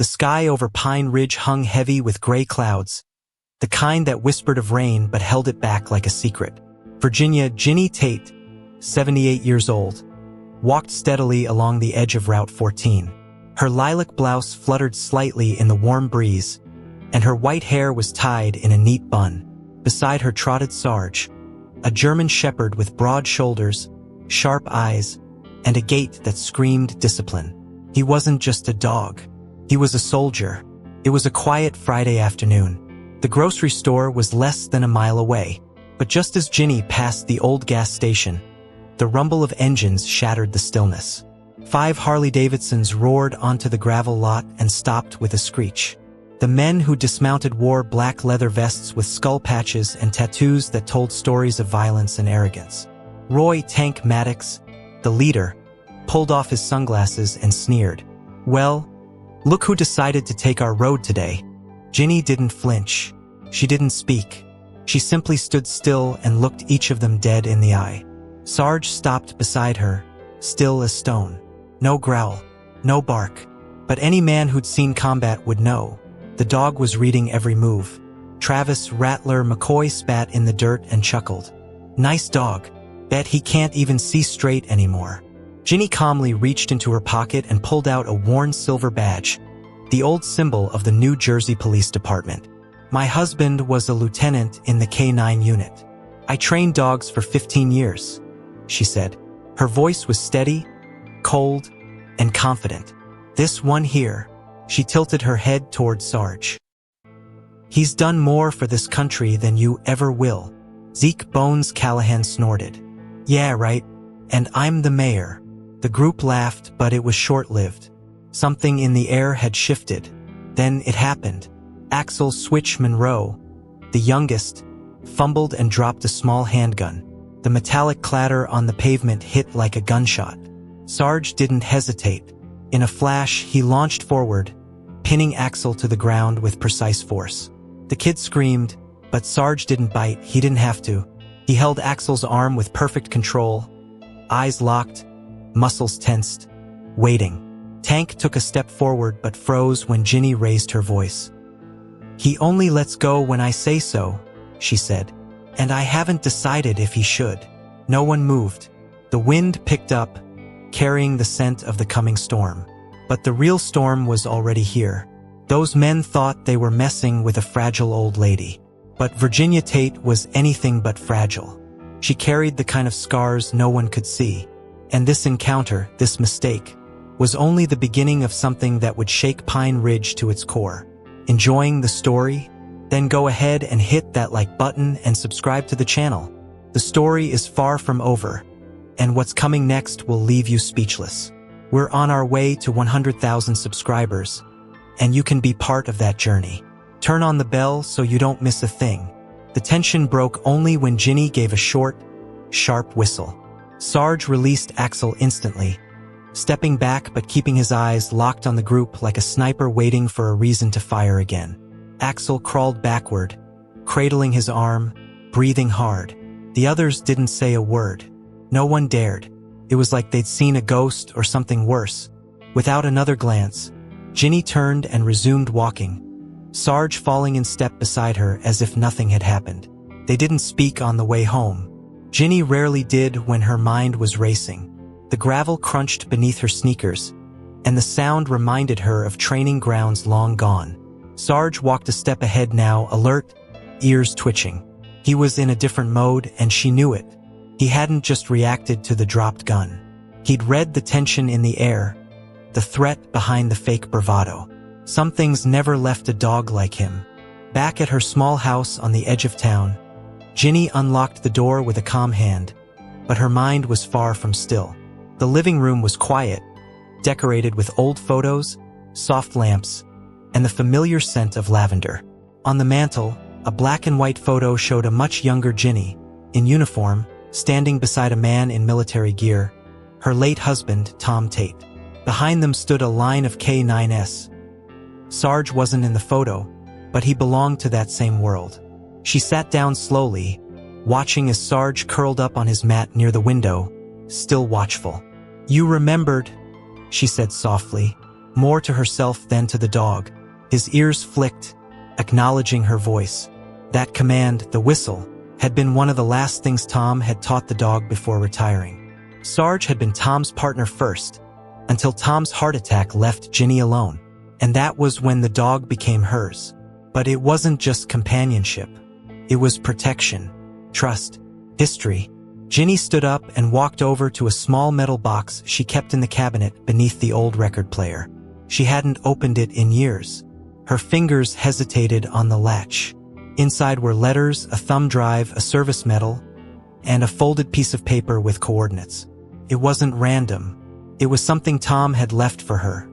The sky over Pine Ridge hung heavy with gray clouds, the kind that whispered of rain but held it back like a secret. Virginia Ginny Tate, 78 years old, walked steadily along the edge of Route 14. Her lilac blouse fluttered slightly in the warm breeze, and her white hair was tied in a neat bun. Beside her trotted Sarge, a German shepherd with broad shoulders, sharp eyes, and a gait that screamed discipline. He wasn't just a dog. He was a soldier. It was a quiet Friday afternoon. The grocery store was less than a mile away, but just as Ginny passed the old gas station, the rumble of engines shattered the stillness. 5 Harley-Davidsons roared onto the gravel lot and stopped with a screech. The men who dismounted wore black leather vests with skull patches and tattoos that told stories of violence and arrogance. Roy Tank Maddox, the leader, pulled off his sunglasses and sneered. "Well, look who decided to take our road today." Ginny didn't flinch. She didn't speak. She simply stood still and looked each of them dead in the eye. Sarge stopped beside her, still as stone. No growl, no bark. But any man who'd seen combat would know. The dog was reading every move. Travis Rattler McCoy spat in the dirt and chuckled. "Nice dog. Bet he can't even see straight anymore." Ginny calmly reached into her pocket and pulled out a worn silver badge, the old symbol of the New Jersey Police Department. "My husband was a lieutenant in the K9 unit. I trained dogs for 15 years, she said. Her voice was steady, cold, and confident. "This one here," she tilted her head toward Sarge. "He's done more for this country than you ever will." Zeke Bones Callahan snorted. "Yeah, right. And I'm the mayor." The group laughed, but it was short-lived. Something in the air had shifted. Then it happened. Axel Switch Monroe, the youngest, fumbled and dropped a small handgun. The metallic clatter on the pavement hit like a gunshot. Sarge didn't hesitate. In a flash, he launched forward, pinning Axel to the ground with precise force. The kid screamed, but Sarge didn't bite. He didn't have to. He held Axel's arm with perfect control, eyes locked, muscles tensed, waiting. Tank took a step forward but froze when Ginny raised her voice. "He only lets go when I say so," she said. "And I haven't decided if he should." No one moved. The wind picked up, carrying the scent of the coming storm. But the real storm was already here. Those men thought they were messing with a fragile old lady. But Virginia Tate was anything but fragile. She carried the kind of scars no one could see. And this encounter, this mistake, was only the beginning of something that would shake Pine Ridge to its core. Enjoying the story? Then go ahead and hit that like button and subscribe to the channel. The story is far from over, and what's coming next will leave you speechless. We're on our way to 100,000 subscribers, and you can be part of that journey. Turn on the bell so you don't miss a thing. The tension broke only when Ginny gave a short, sharp whistle. Sarge released Axel instantly, stepping back but keeping his eyes locked on the group like a sniper waiting for a reason to fire again. Axel crawled backward, cradling his arm, breathing hard. The others didn't say a word. No one dared. It was like they'd seen a ghost or something worse. Without another glance, Ginny turned and resumed walking, Sarge falling in step beside her as if nothing had happened. They didn't speak on the way home. Ginny rarely did when her mind was racing. The gravel crunched beneath her sneakers, and the sound reminded her of training grounds long gone. Sarge walked a step ahead now, alert, ears twitching. He was in a different mode, and she knew it. He hadn't just reacted to the dropped gun. He'd read the tension in the air, the threat behind the fake bravado. Some things never left a dog like him. Back at her small house on the edge of town, Ginny unlocked the door with a calm hand, but her mind was far from still. The living room was quiet, decorated with old photos, soft lamps, and the familiar scent of lavender. On the mantel, a black and white photo showed a much younger Ginny, in uniform, standing beside a man in military gear, her late husband, Tom Tate. Behind them stood a line of K9s. Sarge wasn't in the photo, but he belonged to that same world. She sat down slowly, watching as Sarge curled up on his mat near the window, still watchful. "You remembered," she said softly. more to herself than to the dog. His ears flicked, acknowledging her voice. That command, the whistle, had been one of the last things Tom had taught the dog before retiring. Sarge had been Tom's partner first, until Tom's heart attack left Ginny alone. And that was when the dog became hers. But it wasn't just companionship. It was protection, trust, history. Ginny stood up and walked over to a small metal box she kept in the cabinet beneath the old record player. She hadn't opened it in years. Her fingers hesitated on the latch. Inside were letters, a thumb drive, a service medal, and a folded piece of paper with coordinates. It wasn't random. It was something Tom had left for her.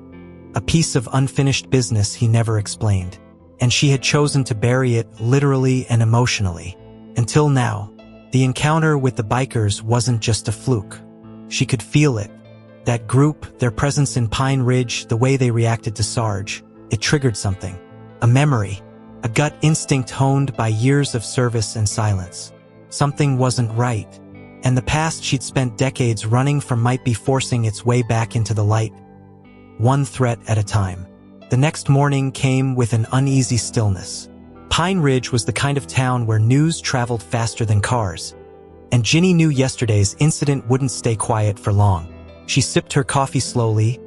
A piece of unfinished business he never explained. And she had chosen to bury it literally and emotionally. Until now, the encounter with the bikers wasn't just a fluke. She could feel it. That group, their presence in Pine Ridge, the way they reacted to Sarge, it triggered something. A memory. A gut instinct honed by years of service and silence. Something wasn't right. And the past she'd spent decades running from might be forcing its way back into the light. One threat at a time. The next morning came with an uneasy stillness. Pine Ridge was the kind of town where news traveled faster than cars. And Ginny knew yesterday's incident wouldn't stay quiet for long. She sipped her coffee slowly,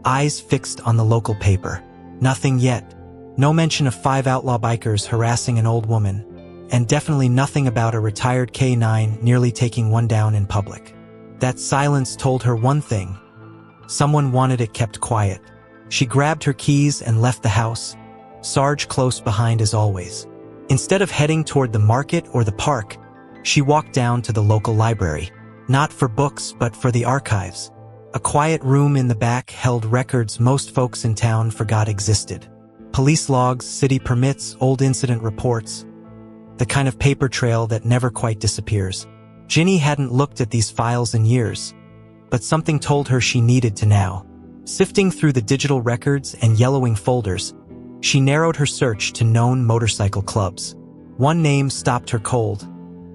eyes fixed on the local paper. Nothing yet. No mention of 5 outlaw bikers harassing an old woman. And definitely nothing about a retired K9 nearly taking one down in public. That silence told her one thing. Someone wanted it kept quiet. She grabbed her keys and left the house, Sarge close behind as always. Instead of heading toward the market or the park, she walked down to the local library. Not for books, but for the archives. A quiet room in the back held records most folks in town forgot existed. Police logs, city permits, old incident reports. The kind of paper trail that never quite disappears. Ginny hadn't looked at these files in years, but something told her she needed to now. Sifting through the digital records and yellowing folders, she narrowed her search to known motorcycle clubs. One name stopped her cold.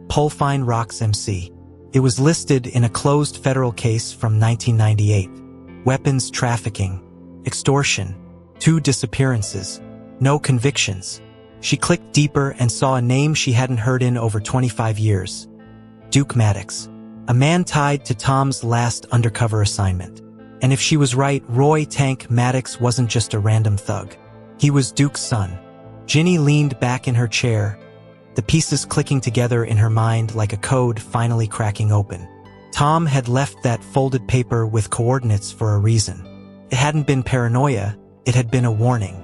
Polfine Rocks MC. It was listed in a closed federal case from 1998. Weapons trafficking. Extortion. 2 disappearances. No convictions. She clicked deeper and saw a name she hadn't heard in over 25 years. Duke Maddox. A man tied to Tom's last undercover assignment. And if she was right, Roy Tank Maddox wasn't just a random thug. He was Duke's son. Ginny leaned back in her chair, the pieces clicking together in her mind like a code finally cracking open. Tom had left that folded paper with coordinates for a reason. It hadn't been paranoia, it had been a warning.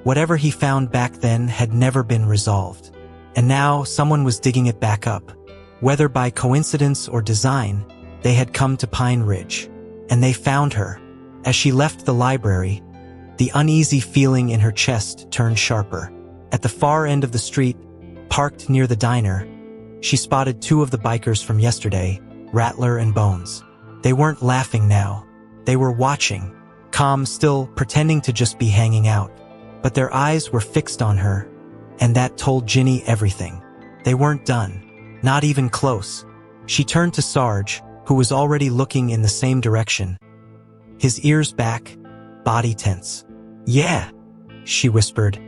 Whatever he found back then had never been resolved. And now someone was digging it back up. Whether by coincidence or design, they had come to Pine Ridge. And they found her. As she left the library, the uneasy feeling in her chest turned sharper. At the far end of the street, parked near the diner, she spotted 2 of the bikers from yesterday, Rattler and Bones. They weren't laughing now. They were watching, calm still, pretending to just be hanging out. But their eyes were fixed on her, and that told Ginny everything. They weren't done. Not even close. She turned to Sarge, who was already looking in the same direction. His ears back, body tense. "Yeah," she whispered.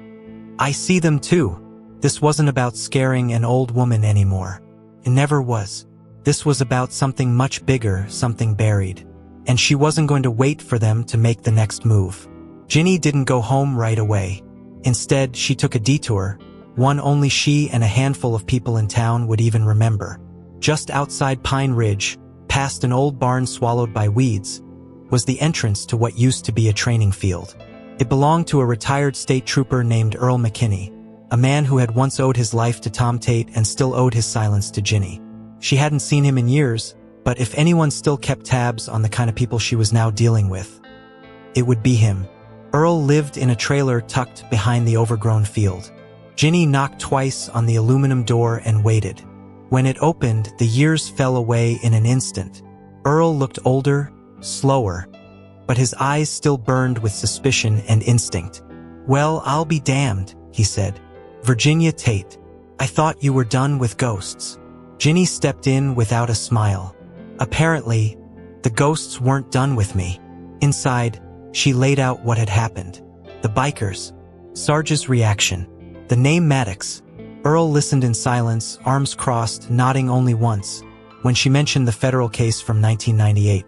"I see them too." This wasn't about scaring an old woman anymore. It never was. This was about something much bigger, something buried. And she wasn't going to wait for them to make the next move. Ginny didn't go home right away. Instead, she took a detour, one only she and a handful of people in town would even remember. Just outside Pine Ridge, past an old barn swallowed by weeds, was the entrance to what used to be a training field. It belonged to a retired state trooper named Earl McKinney, a man who had once owed his life to Tom Tate and still owed his silence to Ginny. She hadn't seen him in years, but if anyone still kept tabs on the kind of people she was now dealing with, it would be him. Earl lived in a trailer tucked behind the overgrown field. Ginny knocked twice on the aluminum door and waited. When it opened, the years fell away in an instant. Earl looked older, slower, but his eyes still burned with suspicion and instinct. "Well, I'll be damned," he said. "Virginia Tate, I thought you were done with ghosts." Ginny stepped in without a smile. Apparently, the ghosts weren't done with me. Inside, She laid out what had happened. The bikers. Sarge's reaction. The name Maddox. Earl listened in silence, arms crossed, nodding only once, when she mentioned the federal case from 1998.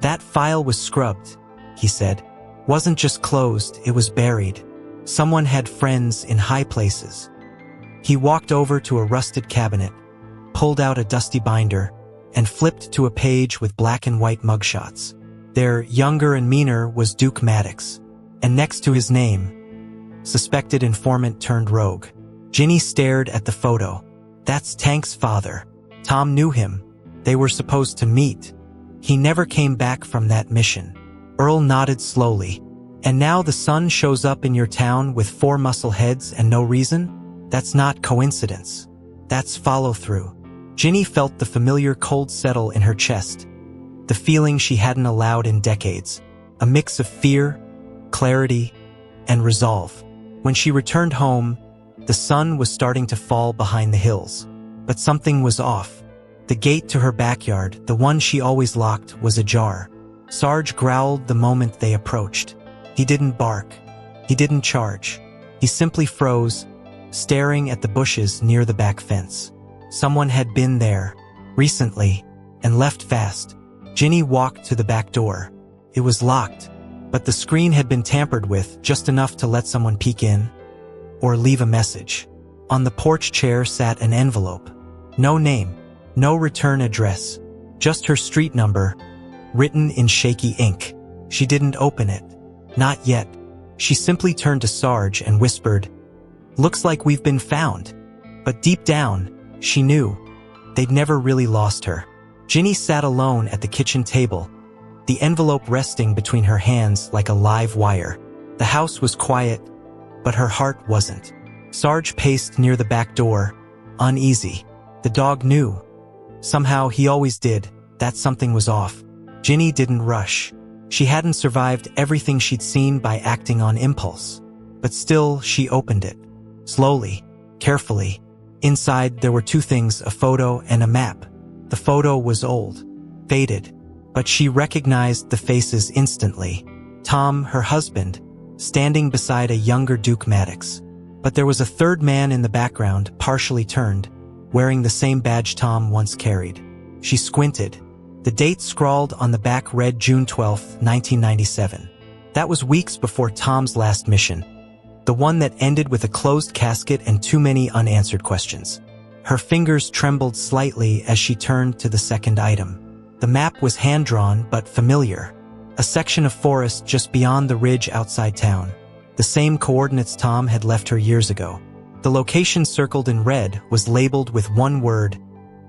That file was scrubbed, he said. Wasn't just closed, it was buried. Someone had friends in high places. He walked over to a rusted cabinet, pulled out a dusty binder, and flipped to a page with black and white mugshots. There, younger and meaner, was Duke Maddox. And next to his name, suspected informant turned rogue. Ginny stared at the photo. That's Tank's father. Tom knew him. They were supposed to meet. He never came back from that mission. Earl nodded slowly. And now the son shows up in your town with 4 muscle heads and no reason? That's not coincidence. That's follow-through. Ginny felt the familiar cold settle in her chest. The feeling she hadn't allowed in decades. A mix of fear, clarity, and resolve. When she returned home, the sun was starting to fall behind the hills. But something was off. The gate to her backyard, the one she always locked, was ajar. Sarge growled the moment they approached. He didn't bark. He didn't charge. He simply froze, staring at the bushes near the back fence. Someone had been there, recently, and left fast. Ginny walked to the back door. It was locked, but the screen had been tampered with, just enough to let someone peek in or leave a message. On the porch chair sat an envelope. No name, no return address, just her street number, written in shaky ink. She didn't open it. Not yet. She simply turned to Sarge and whispered, "Looks like we've been found." But deep down, she knew they'd never really lost her. Ginny sat alone at the kitchen table, the envelope resting between her hands like a live wire. The house was quiet, but her heart wasn't. Sarge paced near the back door, uneasy. The dog knew. Somehow he always did, that something was off. Ginny didn't rush. She hadn't survived everything she'd seen by acting on impulse. But still, she opened it. Slowly, carefully. Inside, there were 2 things, a photo and a map. The photo was old, faded, but she recognized the faces instantly. Tom, her husband, standing beside a younger Duke Maddox. But there was a third man in the background, partially turned, wearing the same badge Tom once carried. She squinted. The date scrawled on the back read June 12, 1997. That was weeks before Tom's last mission. The one that ended with a closed casket and too many unanswered questions. Her fingers trembled slightly as she turned to the second item. The map was hand-drawn but familiar. A section of forest just beyond the ridge outside town. The same coordinates Tom had left her years ago. The location circled in red was labeled with one word,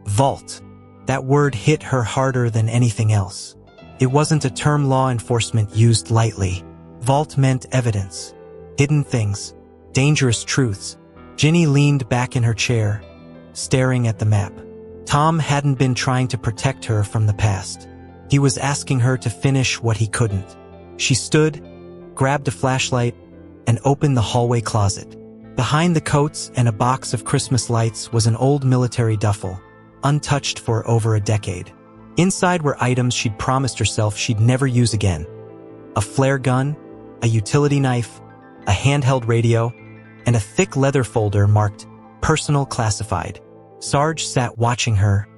vault. That word hit her harder than anything else. It wasn't a term law enforcement used lightly. Vault meant evidence. Hidden things. Dangerous truths. Ginny leaned back in her chair, staring at the map. Tom hadn't been trying to protect her from the past. He was asking her to finish what he couldn't. She stood, grabbed a flashlight, and opened the hallway closet. Behind the coats and a box of Christmas lights was an old military duffel, untouched for over a decade. Inside were items she'd promised herself she'd never use again. A flare gun, a utility knife, a handheld radio, and a thick leather folder marked Personal Classified. Sarge sat watching her,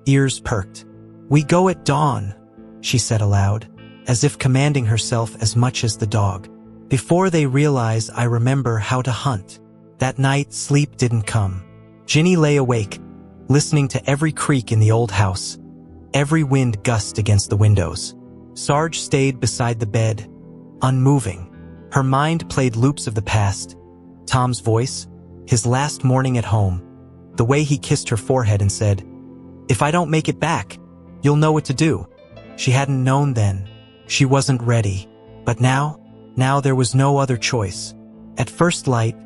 ears perked. "We go at dawn," she said aloud, as if commanding herself as much as the dog. "Before they realize I remember how to hunt." That night, sleep didn't come. Ginny lay awake, listening to every creak in the old house, every wind gust against the windows. Sarge stayed beside the bed, unmoving. Her mind played loops of the past. Tom's voice, his last morning at home, the way he kissed her forehead and said, "If I don't make it back, you'll know what to do." She hadn't known then. She wasn't ready. But now there was no other choice. At first light,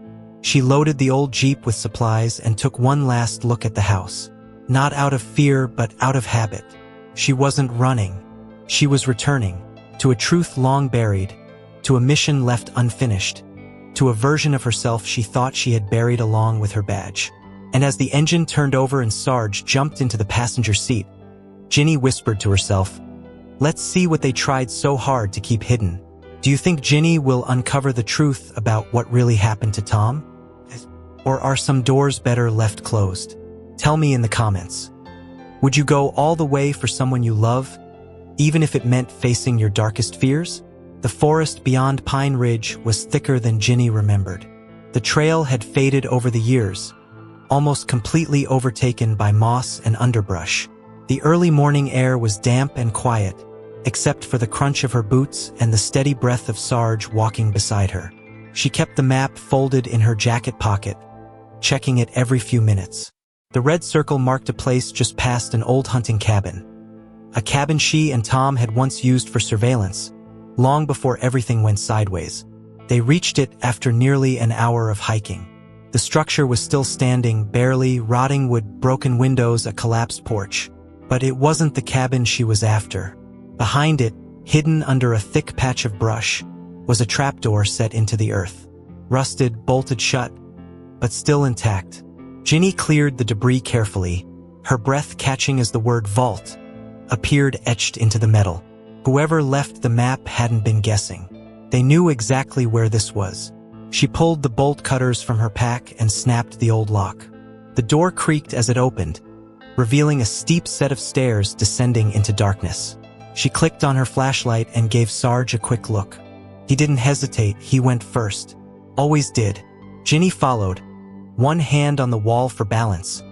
she loaded the old Jeep with supplies and took one last look at the house. Not out of fear, but out of habit. She wasn't running. She was returning to a truth long buried, to a mission left unfinished, to a version of herself she thought she had buried along with her badge. And as the engine turned over and Sarge jumped into the passenger seat, Ginny whispered to herself, "Let's see what they tried so hard to keep hidden." Do you think Ginny will uncover the truth about what really happened to Tom? Or are some doors better left closed? Tell me in the comments. Would you go all the way for someone you love, even if it meant facing your darkest fears? The forest beyond Pine Ridge was thicker than Ginny remembered. The trail had faded over the years, almost completely overtaken by moss and underbrush. The early morning air was damp and quiet, except for the crunch of her boots and the steady breath of Sarge walking beside her. She kept the map folded in her jacket pocket, checking it every few minutes. The red circle marked a place just past an old hunting cabin. A cabin she and Tom had once used for surveillance, long before everything went sideways. They reached it after nearly an hour of hiking. The structure was still standing, barely, rotting wood, broken windows, a collapsed porch. But it wasn't the cabin she was after. Behind it, hidden under a thick patch of brush, was a trapdoor set into the earth. Rusted, bolted shut, but still intact. Ginny cleared the debris carefully, her breath catching as the word vault appeared etched into the metal. Whoever left the map hadn't been guessing. They knew exactly where this was. She pulled the bolt cutters from her pack and snapped the old lock. The door creaked as it opened, revealing a steep set of stairs descending into darkness. She clicked on her flashlight and gave Sarge a quick look. He didn't hesitate, he went first. Always did. Ginny followed, one hand on the wall for balance,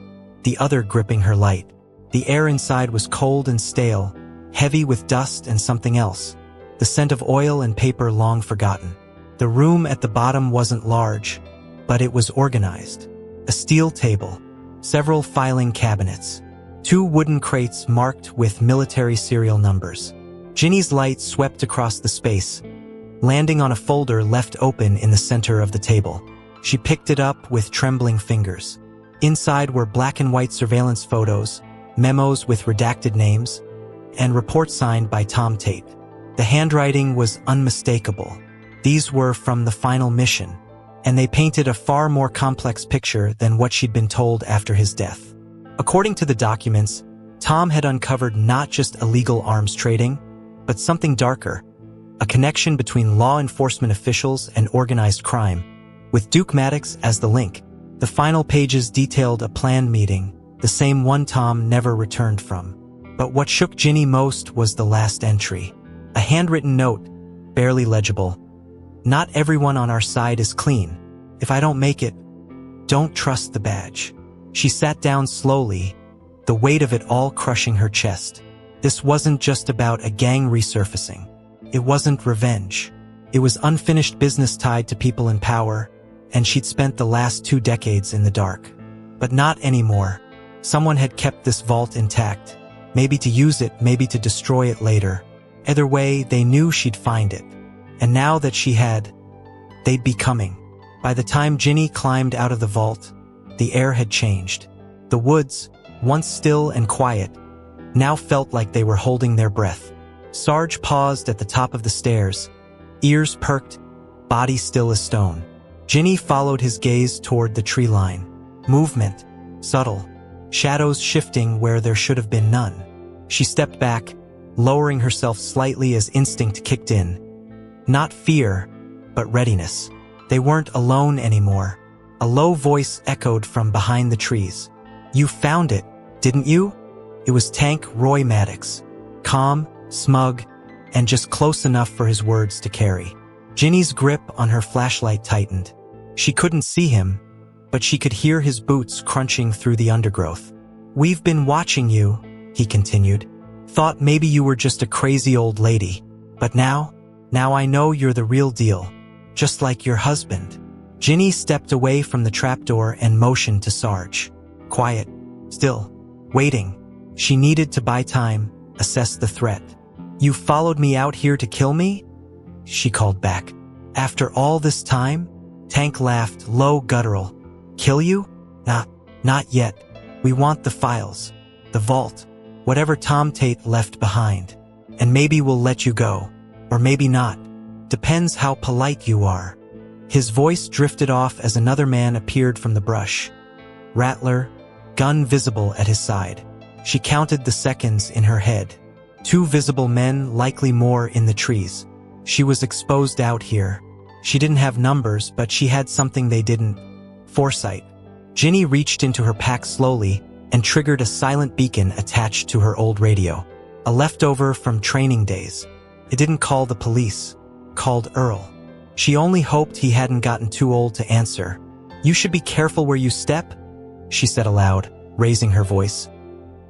the other gripping her light. The air inside was cold and stale, heavy with dust and something else, the scent of oil and paper long forgotten. The room at the bottom wasn't large, but it was organized. A steel table, several filing cabinets, 2 wooden crates marked with military serial numbers. Ginny's light swept across the space, landing on a folder left open in the center of the table. She picked it up with trembling fingers. Inside were black and white surveillance photos, memos with redacted names, and reports signed by Tom Tate. The handwriting was unmistakable. These were from the final mission, and they painted a far more complex picture than what she'd been told after his death. According to the documents, Tom had uncovered not just illegal arms trading, but something darker, a connection between law enforcement officials and organized crime, with Duke Maddox as the link. The final pages detailed a planned meeting, the same one Tom never returned from. But what shook Ginny most was the last entry. A handwritten note, barely legible. Not everyone on our side is clean. If I don't make it, don't trust the badge. She sat down slowly, the weight of it all crushing her chest. This wasn't just about a gang resurfacing. It wasn't revenge. It was unfinished business tied to people in power, and she'd spent the last 2 decades in the dark. But not anymore. Someone had kept this vault intact, maybe to use it, maybe to destroy it later. Either way, they knew she'd find it. And now that she had, they'd be coming. By the time Ginny climbed out of the vault, the air had changed. The woods, once still and quiet, now felt like they were holding their breath. Sarge paused at the top of the stairs, ears perked, body still as stone. Ginny followed his gaze toward the tree line. Movement, subtle, shadows shifting where there should have been none. She stepped back, lowering herself slightly as instinct kicked in. Not fear, but readiness. They weren't alone anymore. A low voice echoed from behind the trees. You found it, didn't you? It was Tank Roy Maddox. Calm, smug, and just close enough for his words to carry. Ginny's grip on her flashlight tightened. She couldn't see him, but she could hear his boots crunching through the undergrowth. We've been watching you, he continued. Thought maybe you were just a crazy old lady. But now I know you're the real deal. Just like your husband. Ginny stepped away from the trapdoor and motioned to Sarge. Quiet. Still. Waiting. She needed to buy time, assess the threat. You followed me out here to kill me? She called back. After all this time? Tank laughed, low, guttural. Kill you? Not yet. We want the files. The vault. Whatever Tom Tate left behind. And maybe we'll let you go. Or maybe not. Depends how polite you are. His voice drifted off as another man appeared from the brush. Rattler, gun visible at his side. She counted the seconds in her head. 2 visible men, likely more in the trees. She was exposed out here. She didn't have numbers, but she had something they didn't. Foresight. Ginny reached into her pack slowly and triggered a silent beacon attached to her old radio. A leftover from training days. It didn't call the police. Called Earl. She only hoped he hadn't gotten too old to answer. "You should be careful where you step," she said aloud, raising her voice.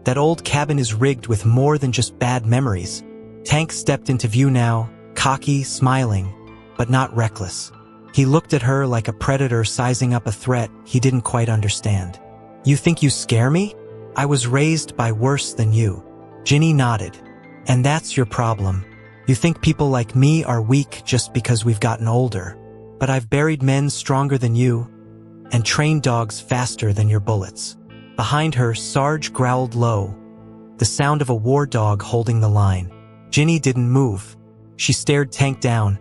"That old cabin is rigged with more than just bad memories." Tank stepped into view now, cocky, smiling, but not reckless. He looked at her like a predator sizing up a threat he didn't quite understand. "You think you scare me? I was raised by worse than you." Ginny nodded. "And that's your problem. You think people like me are weak just because we've gotten older. But I've buried men stronger than you, and trained dogs faster than your bullets." Behind her, Sarge growled low, the sound of a war dog holding the line. Ginny didn't move. She stared Tank down,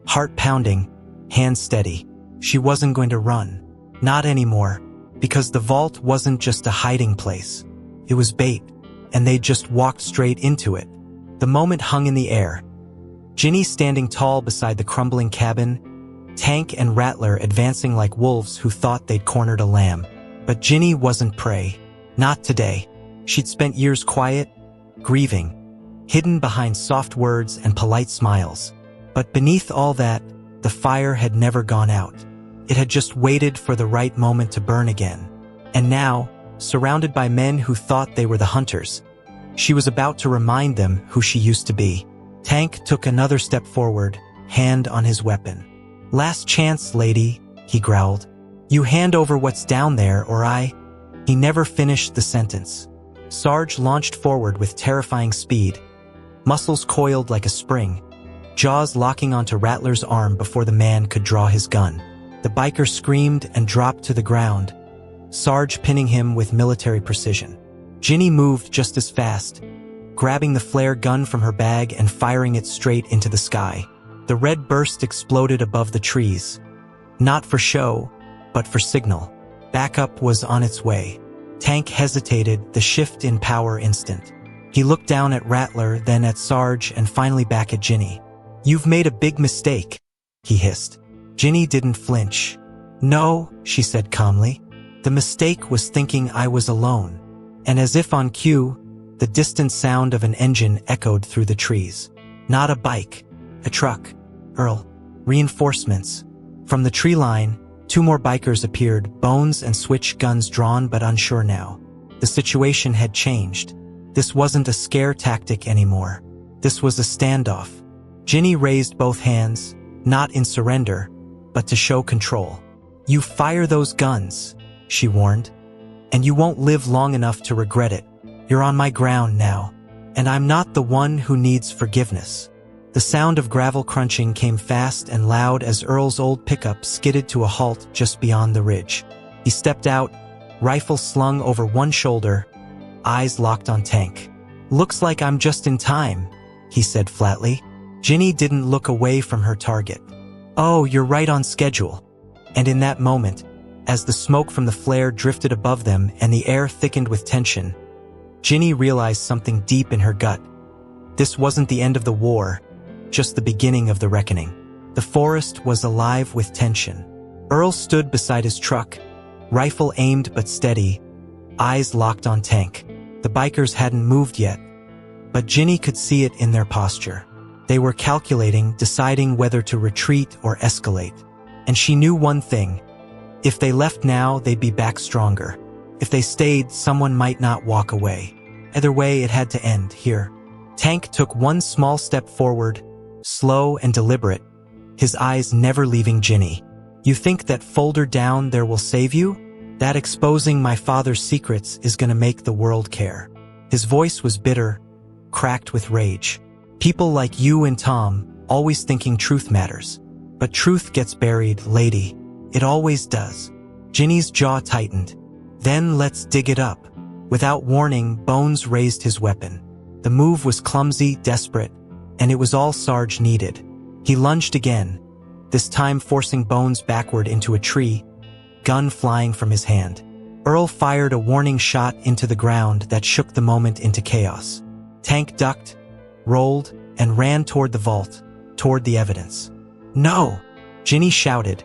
heart pounding, hands steady. She wasn't going to run. Not anymore, because the vault wasn't just a hiding place. It was bait, and they'd just walked straight into it. The moment hung in the air. Ginny standing tall beside the crumbling cabin, Tank and Rattler advancing like wolves who thought they'd cornered a lamb. But Ginny wasn't prey. Not today. She'd spent years quiet, grieving, hidden behind soft words and polite smiles. But beneath all that, the fire had never gone out. It had just waited for the right moment to burn again. And now, surrounded by men who thought they were the hunters, she was about to remind them who she used to be. Tank took another step forward, hand on his weapon. "Last chance, lady," he growled. "You hand over what's down there, or I—" He never finished the sentence. Sarge launched forward with terrifying speed, muscles coiled like a spring, jaws locking onto Rattler's arm before the man could draw his gun. The biker screamed and dropped to the ground, Sarge pinning him with military precision. Ginny moved just as fast, grabbing the flare gun from her bag and firing it straight into the sky. The red burst exploded above the trees. Not for show, but for signal. Backup was on its way. Tank hesitated, the shift in power instant. He looked down at Rattler, then at Sarge, and finally back at Ginny. "You've made a big mistake," he hissed. Ginny didn't flinch. "No," she said calmly. "The mistake was thinking I was alone." And as if on cue, the distant sound of an engine echoed through the trees. Not a bike, a truck. Earl. Reinforcements. From the tree line, 2 more bikers appeared, Bones and Switch, guns drawn but unsure now. The situation had changed. This wasn't a scare tactic anymore. This was a standoff. Ginny raised both hands, not in surrender, but to show control. "You fire those guns," she warned, "and you won't live long enough to regret it. You're on my ground now, and I'm not the one who needs forgiveness." The sound of gravel crunching came fast and loud as Earl's old pickup skidded to a halt just beyond the ridge. He stepped out, rifle slung over one shoulder, eyes locked on Tank. "Looks like I'm just in time," he said flatly. Ginny didn't look away from her target. "Oh, you're right on schedule." And in that moment, as the smoke from the flare drifted above them and the air thickened with tension, Ginny realized something deep in her gut. This wasn't the end of the war, just the beginning of the reckoning. The forest was alive with tension. Earl stood beside his truck, rifle aimed but steady, eyes locked on Tank. The bikers hadn't moved yet, but Ginny could see it in their posture. They were calculating, deciding whether to retreat or escalate. And she knew one thing. If they left now, they'd be back stronger. If they stayed, someone might not walk away. Either way, it had to end here. Tank took one small step forward, slow and deliberate, his eyes never leaving Ginny. "You think that folder down there will save you? That exposing my father's secrets is gonna make the world care." His voice was bitter, cracked with rage. "People like you and Tom, always thinking truth matters. But truth gets buried, lady. It always does." Ginny's jaw tightened. "Then let's dig it up." Without warning, Bones raised his weapon. The move was clumsy, desperate, and it was all Sarge needed. He lunged again, this time forcing Bones backward into a tree, gun flying from his hand. Earl fired a warning shot into the ground that shook the moment into chaos. Tank ducked, rolled, and ran toward the vault, toward the evidence. "No!" Ginny shouted,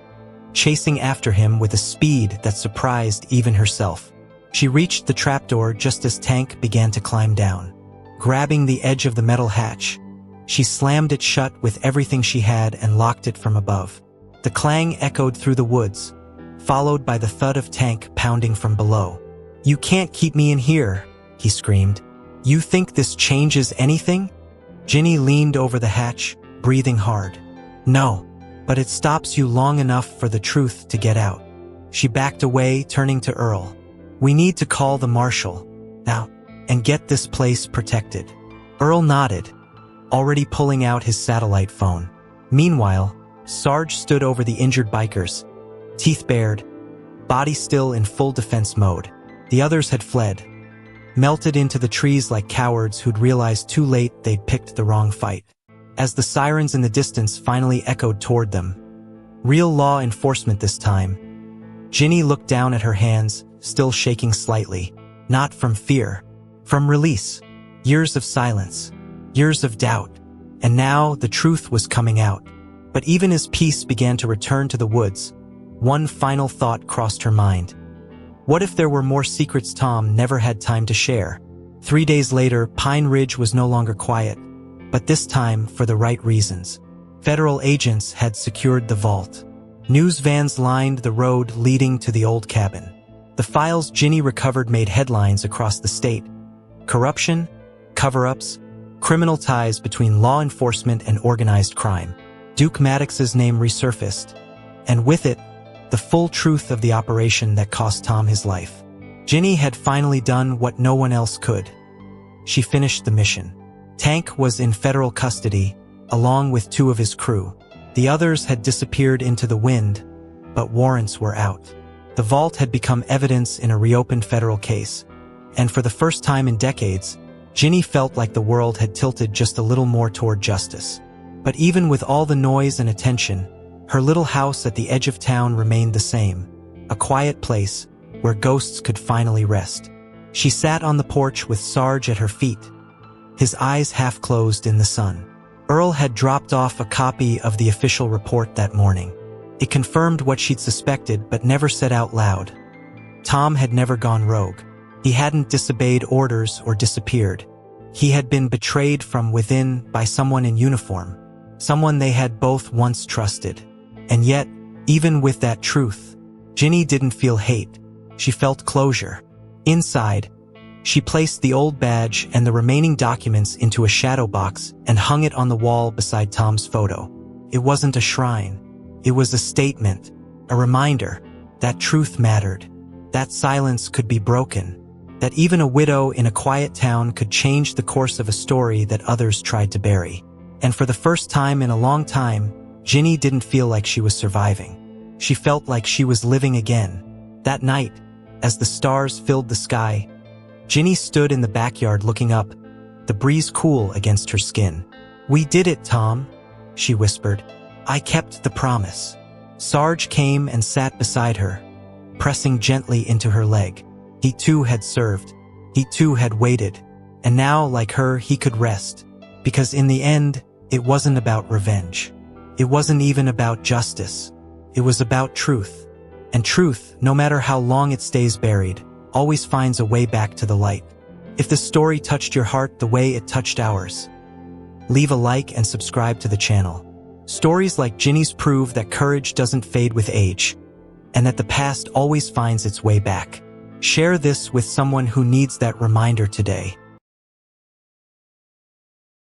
chasing after him with a speed that surprised even herself. She reached the trapdoor just as Tank began to climb down. Grabbing the edge of the metal hatch, she slammed it shut with everything she had and locked it from above. The clang echoed through the woods, followed by the thud of Tank pounding from below. "You can't keep me in here," he screamed. "You think this changes anything?" Ginny leaned over the hatch, breathing hard. "No, but it stops you long enough for the truth to get out." She backed away, turning to Earl. "We need to call the marshal now and get this place protected." Earl nodded, already pulling out his satellite phone. Meanwhile, Sarge stood over the injured bikers, teeth bared, body still in full defense mode. The others had fled, melted into the trees like cowards who'd realized too late they'd picked the wrong fight. As the sirens in the distance finally echoed toward them, real law enforcement this time, Ginny looked down at her hands, still shaking slightly, not from fear, from release. Years of silence, years of doubt, and now the truth was coming out. But even as peace began to return to the woods, one final thought crossed her mind. What if there were more secrets Tom never had time to share? 3 days later, Pine Ridge was no longer quiet, but this time for the right reasons. Federal agents had secured the vault. News vans lined the road leading to the old cabin. The files Ginny recovered made headlines across the state. Corruption, cover-ups, criminal ties between law enforcement and organized crime. Duke Maddox's name resurfaced, and with it, the full truth of the operation that cost Tom his life. Ginny had finally done what no one else could. She finished the mission. Tank was in federal custody, along with 2 of his crew. The others had disappeared into the wind, but warrants were out. The vault had become evidence in a reopened federal case, and for the first time in decades, Ginny felt like the world had tilted just a little more toward justice. But even with all the noise and attention, her little house at the edge of town remained the same, a quiet place where ghosts could finally rest. She sat on the porch with Sarge at her feet, his eyes half closed in the sun. Earl had dropped off a copy of the official report that morning. It confirmed what she'd suspected but never said out loud. Tom had never gone rogue. He hadn't disobeyed orders or disappeared. He had been betrayed from within by someone in uniform, someone they had both once trusted. And yet, even with that truth, Ginny didn't feel hate. She felt closure. Inside, she placed the old badge and the remaining documents into a shadow box and hung it on the wall beside Tom's photo. It wasn't a shrine. It was a statement, a reminder that truth mattered, that silence could be broken, that even a widow in a quiet town could change the course of a story that others tried to bury. And for the first time in a long time, Ginny didn't feel like she was surviving. She felt like she was living again. That night, as the stars filled the sky, Ginny stood in the backyard looking up, the breeze cool against her skin. "We did it, Tom," she whispered. "I kept the promise." Sarge came and sat beside her, pressing gently into her leg. He too had served. He too had waited. And now, like her, he could rest. Because in the end, it wasn't about revenge. It wasn't even about justice. It was about truth. And truth, no matter how long it stays buried, always finds a way back to the light. If this story touched your heart the way it touched ours, leave a like and subscribe to the channel. Stories like Ginny's prove that courage doesn't fade with age, and that the past always finds its way back. Share this with someone who needs that reminder today.